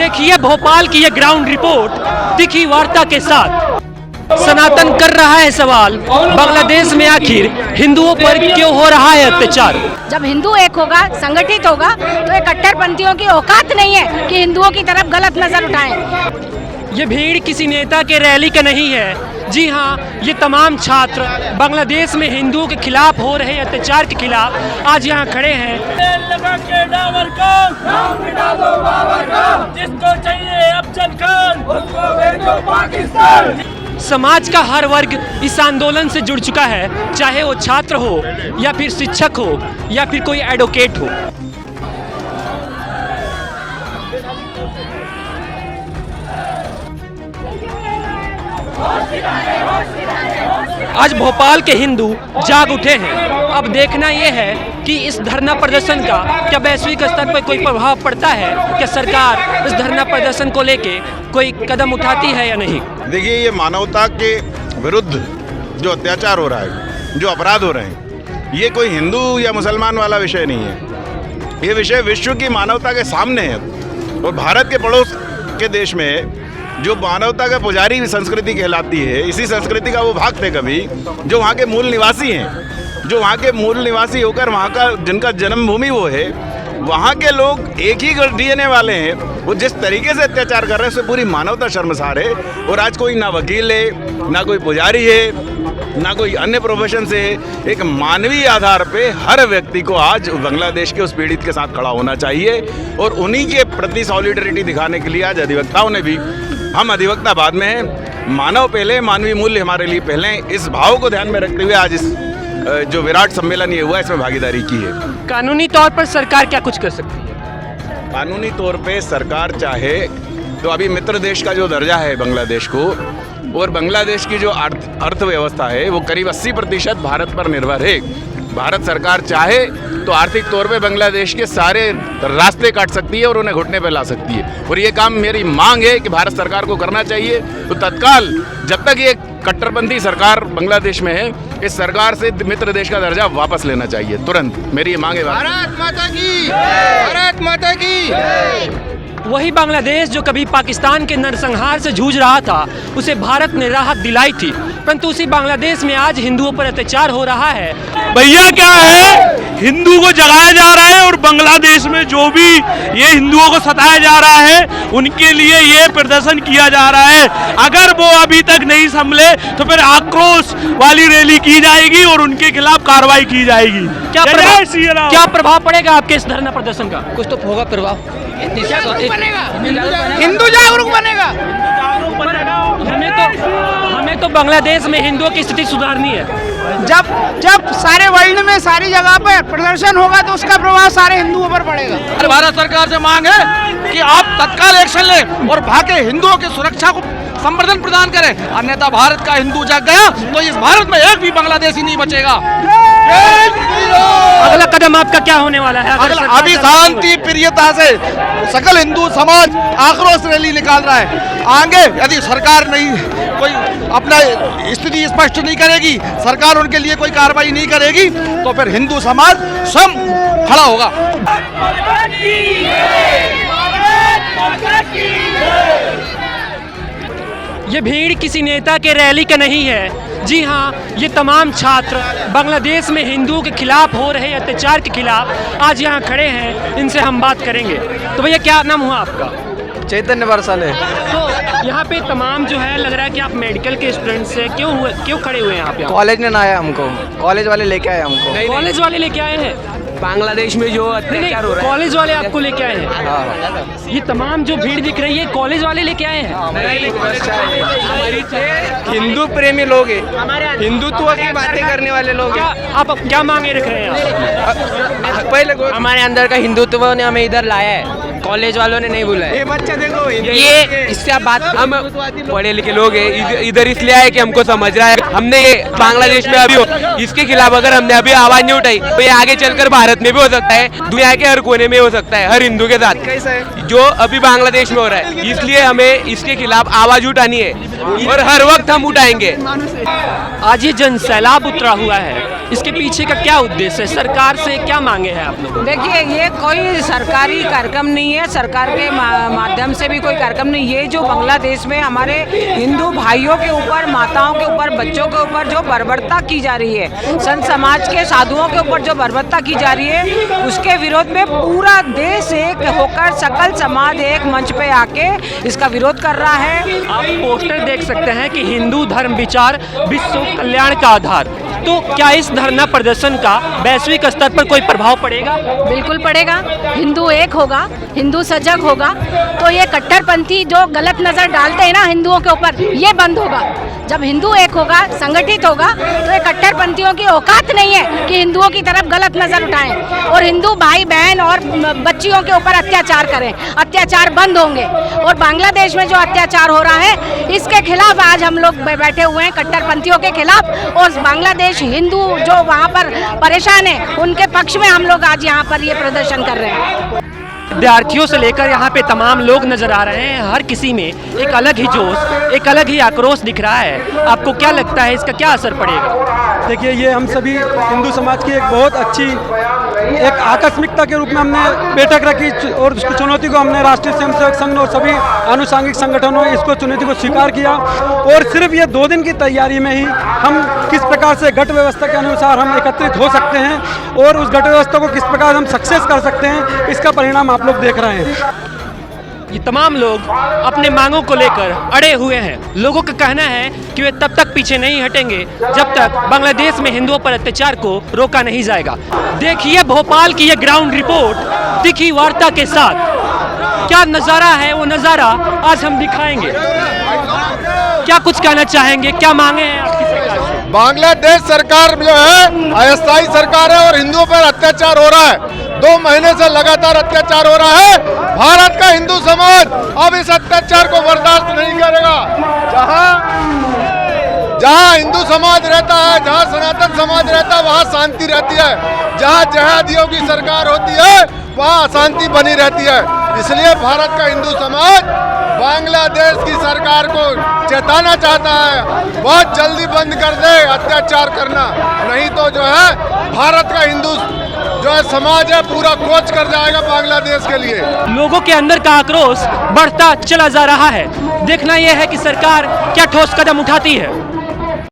देखिए भोपाल की ये ग्राउंड रिपोर्ट तीखी वार्ता के साथ। सनातन कर रहा है सवाल, बांग्लादेश में आखिर हिंदुओं पर क्यों हो रहा है अत्याचार। जब हिंदू एक होगा, संगठित होगा, तो ये कट्टरपंथियों की औकात नहीं है कि हिंदुओं की तरफ गलत नजर उठाएं। ये भीड़ किसी नेता के रैली का नहीं है। जी हाँ, ये तमाम छात्र बांग्लादेश में हिंदुओं के खिलाफ हो रहे अत्याचार के खिलाफ आज यहाँ खड़े हैं। लगा के डावर को मिटा दो बाबर को, जिसको चाहिए अफजल खान उसको भेजो पाकिस्तान। समाज का हर वर्ग इस आंदोलन से जुड़ चुका है, चाहे वो छात्र हो या फिर शिक्षक हो या फिर कोई एडवोकेट हो। आज भोपाल के हिंदू जाग उठे हैं। अब देखना यह है कि इस धरना प्रदर्शन का क्या वैश्विक स्तर पर कोई प्रभाव पड़ता है, क्या सरकार इस धरना प्रदर्शन को लेके कोई कदम उठाती है या नहीं। देखिए, ये मानवता के विरुद्ध जो अत्याचार हो रहा है, जो अपराध हो रहे हैं, ये कोई हिंदू या मुसलमान वाला विषय नहीं है। ये विषय विश्व की मानवता के सामने है। और भारत के पड़ोस के देश में जो मानवता का पुजारी संस्कृति कहलाती है, इसी संस्कृति का वो भाग थे कभी, जो वहाँ के मूल निवासी हैं, जो वहाँ के मूल निवासी होकर वहाँ का जिनका जन्मभूमि वो है, वहाँ के लोग एक ही डीएनए वाले हैं। वो जिस तरीके से अत्याचार कर रहे हैं उससे पूरी मानवता शर्मसार है। और आज कोई ना वकील है, ना कोई पुजारी है, ना कोई अन्य प्रोफेशन से है। एक मानवीय आधार पे हर व्यक्ति को आज बांग्लादेश के उस पीड़ित के साथ खड़ा होना चाहिए। और उन्हीं के प्रति सॉलिडरिटी दिखाने के लिए आज अधिवक्ताओं ने भी, हम अधिवक्ता बाद में हैं, मानव पहले, मानवीय मूल्य हमारे लिए पहले, इस भाव को ध्यान में रखते हुए आज इस जो विराट सम्मेलन ये हुआ, इसमें भागीदारी की है। कानूनी तौर पर सरकार क्या कुछ कर सकती है। कानूनी तौर पे सरकार चाहे तो अभी मित्र देश का जो दर्जा है बांग्लादेश को, और बांग्लादेश की जो अर्थव्यवस्था है वो करीब 80% भारत पर निर्भर है। भारत सरकार चाहे तो आर्थिक तौर पे बांग्लादेश के सारे रास्ते काट सकती है और उन्हें घुटने पे ला सकती है। और ये काम मेरी मांग है कि भारत सरकार को करना चाहिए। तो तत्काल जब तक ये कट्टरपंथी सरकार बांग्लादेश में है, इस सरकार से मित्र देश का दर्जा वापस लेना चाहिए तुरंत। मेरी ये मांग है। भारत माता की, भारत माता की। वही बांग्लादेश जो कभी पाकिस्तान के नरसंहार से जूझ रहा था, उसे भारत ने राहत दिलाई थी, परंतु उसी बांग्लादेश में आज हिंदुओं पर अत्याचार हो रहा है। भैया क्या है, हिंदू को जगाया जा रहा है और बांग्लादेश में जो भी ये हिंदुओं को सताया जा रहा है उनके लिए ये प्रदर्शन किया जा रहा है। अगर वो अभी तक नहीं संभले तो फिर आक्रोश वाली रैली की जाएगी और उनके खिलाफ कार्रवाई की जाएगी। क्या प्रभाव पड़ेगा आपके इस धरना प्रदर्शन का। कुछ तो होगा प्रभाव, हिंदू जागरूक बनेगा। हमें तो बांग्लादेश में हिंदुओं की स्थिति सुधारनी है। जब सारे वर्ल्ड में सारी जगह पर प्रदर्शन होगा तो उसका प्रभाव सारे हिंदुओं पर पड़ेगा। भारत सरकार से मांग है कि आप तत्काल एक्शन लें और भागे हिंदुओं की सुरक्षा को संवर्धन प्रदान करें, अन्यथा भारत का हिंदू जाग गया तो इस भारत में एक भी बांग्लादेशी नहीं बचेगा। अगला कदम आपका क्या होने वाला है। अभी शांति प्रियता से सकल हिंदू समाज आक्रोश रैली निकाल रहा है। आगे यदि सरकार नहीं कोई अपना स्थिति स्पष्ट नहीं करेगी, सरकार उनके लिए कोई कार्रवाई नहीं करेगी, तो फिर हिंदू समाज स्वयं खड़ा होगा। ये भीड़ किसी नेता के रैली का नहीं है। जी हाँ, ये तमाम छात्र बांग्लादेश में हिंदुओं के खिलाफ हो रहे अत्याचार के खिलाफ आज यहाँ खड़े हैं। इनसे हम बात करेंगे। तो भैया क्या नाम हुआ आपका। चैतन्य बरसाने। तो यहाँ पे तमाम जो है लग रहा है कि आप मेडिकल के स्टूडेंट से क्यों खड़े हुए हैं आप यहाँ। कॉलेज ने ना आया हमको, कॉलेज वाले लेके आए हमको। कॉलेज वाले लेके आए हैं। बांग्लादेश में जो अत्याचार हो रहा है, कॉलेज वाले आपको लेके आए हैं। ये तमाम जो भीड़ दिख रही है कॉलेज वाले लेके आए हैं। हिंदू प्रेमी लोग हैं, हिंदुत्व की बातें करने वाले लोग हैं। आप क्या मांगे रख रहे हैं। पहले हमारे अंदर का हिंदुत्व ने हमें इधर लाया है, कॉलेज वालों ने नहीं बुलाया। ये बच्चा देखो, ये इससे आप बात, हम पढ़े लिखे लोग हैं, इधर इसलिए आए कि हमको समझ रहा है। हमने बांग्लादेश में अभी इसके खिलाफ अगर हमने अभी आवाज नहीं उठाई तो ये आगे चलकर भारत में भी हो सकता है, दुनिया के हर कोने में हो सकता है, हर हिंदू के साथ जो अभी बांग्लादेश में हो रहा है। इसलिए हमें इसके खिलाफ आवाज उठानी है और हर वक्त हम उठाएंगे। आज ये जन सैलाब उतरा हुआ है, इसके पीछे का क्या उद्देश्य है, सरकार से क्या मांगे हैं आप लोग। देखिए, ये कोई सरकारी कार्यक्रम नहीं है, सरकार के माध्यम से भी कोई कार्यक्रम नहीं। ये जो बांग्लादेश में हमारे हिंदू भाइयों के ऊपर, माताओं के ऊपर, बच्चों के ऊपर जो बर्बरता की जा रही है, संत समाज के साधुओं के ऊपर जो बर्बरता की जा रही है, उसके विरोध में पूरा देश एक होकर, सकल समाज एक मंच पे आके इसका विरोध कर रहा है। आप पोस्टर देख सकते हैं कि हिंदू धर्म विचार विश्व कल्याण का आधार। तो क्या इस धरना प्रदर्शन का वैश्विक स्तर पर कोई प्रभाव पड़ेगा? बिल्कुल पड़ेगा। हिंदू एक होगा, हिंदू सजग होगा, तो ये कट्टरपंथी जो गलत नज़र डालते हैं ना हिंदुओं के ऊपर, ये बंद होगा। जब हिंदू एक होगा, संगठित होगा, तो ये कट्टरपंथियों की औकात नहीं है कि हिंदुओं की तरफ गलत नज़र उठाएं और हिंदू भाई बहन और बच्चियों के ऊपर अत्याचार करें। अत्याचार बंद होंगे। और बांग्लादेश में जो अत्याचार हो रहा है, इसके खिलाफ आज हम लोग बैठे हुए हैं, कट्टरपंथियों के खिलाफ। और बांग्लादेश हिंदू जो वहाँ पर परेशान है, उनके पक्ष में हम लोग आज यहाँ पर ये प्रदर्शन कर रहे हैं। विद्यार्थियों से लेकर यहाँ पे तमाम लोग नजर आ रहे हैं। हर किसी में एक अलग ही जोश, एक अलग ही आक्रोश दिख रहा है। आपको क्या लगता है इसका क्या असर पड़ेगा? देखिए, ये हम सभी हिंदू समाज की एक बहुत अच्छी एक आकस्मिकता के रूप में हमने बैठक रखी और उसकी चुनौती को हमने राष्ट्रीय स्वयंसेवक संघ और सभी आनुषंगिक संगठनों ने इसको चुनौती को स्वीकार किया। और सिर्फ ये 2 दिन की तैयारी में ही हम किस प्रकार से गठ व्यवस्था के अनुसार हम एकत्रित हो सकते हैं और उस गठ व्यवस्था को किस प्रकार हम सक्सेस कर सकते हैं, इसका परिणाम आप लोग देख रहे हैं। ये तमाम लोग अपने मांगों को लेकर अड़े हुए हैं। लोगों का कहना है कि वे तब तक पीछे नहीं हटेंगे जब तक बांग्लादेश में हिंदुओं पर अत्याचार को रोका नहीं जाएगा। देखिए भोपाल की ये ग्राउंड रिपोर्ट तीखी वार्ता के साथ। क्या नज़ारा है वो नज़ारा आज हम दिखाएंगे। क्या कुछ कहना चाहेंगे, क्या मांगे हैं आपकी सरकार से? बांग्लादेश सरकार जो है अस्थायी सरकार है और हिंदुओं पर अत्याचार हो रहा है। 2 महीने से लगातार अत्याचार हो रहा है। भारत का हिंदू समाज अब इस अत्याचार को बर्दाश्त नहीं करेगा। जहाँ हिंदू समाज रहता है, जहाँ सनातन समाज रहता है, वहाँ शांति रहती है। जहाँ जिहादियों की सरकार होती है, वहाँ अशांति बनी रहती है। इसलिए भारत का हिंदू समाज बांग्लादेश की सरकार को चेताना चाहता है, बहुत जल्दी बंद कर दे अत्याचार करना, नहीं तो जो है भारत का हिंदू जो है समाज है पूरा कोच कर जाएगा बांग्लादेश के लिए। लोगों के अंदर का आक्रोश बढ़ता चला जा रहा है। देखना यह है कि सरकार क्या ठोस कदम उठाती है।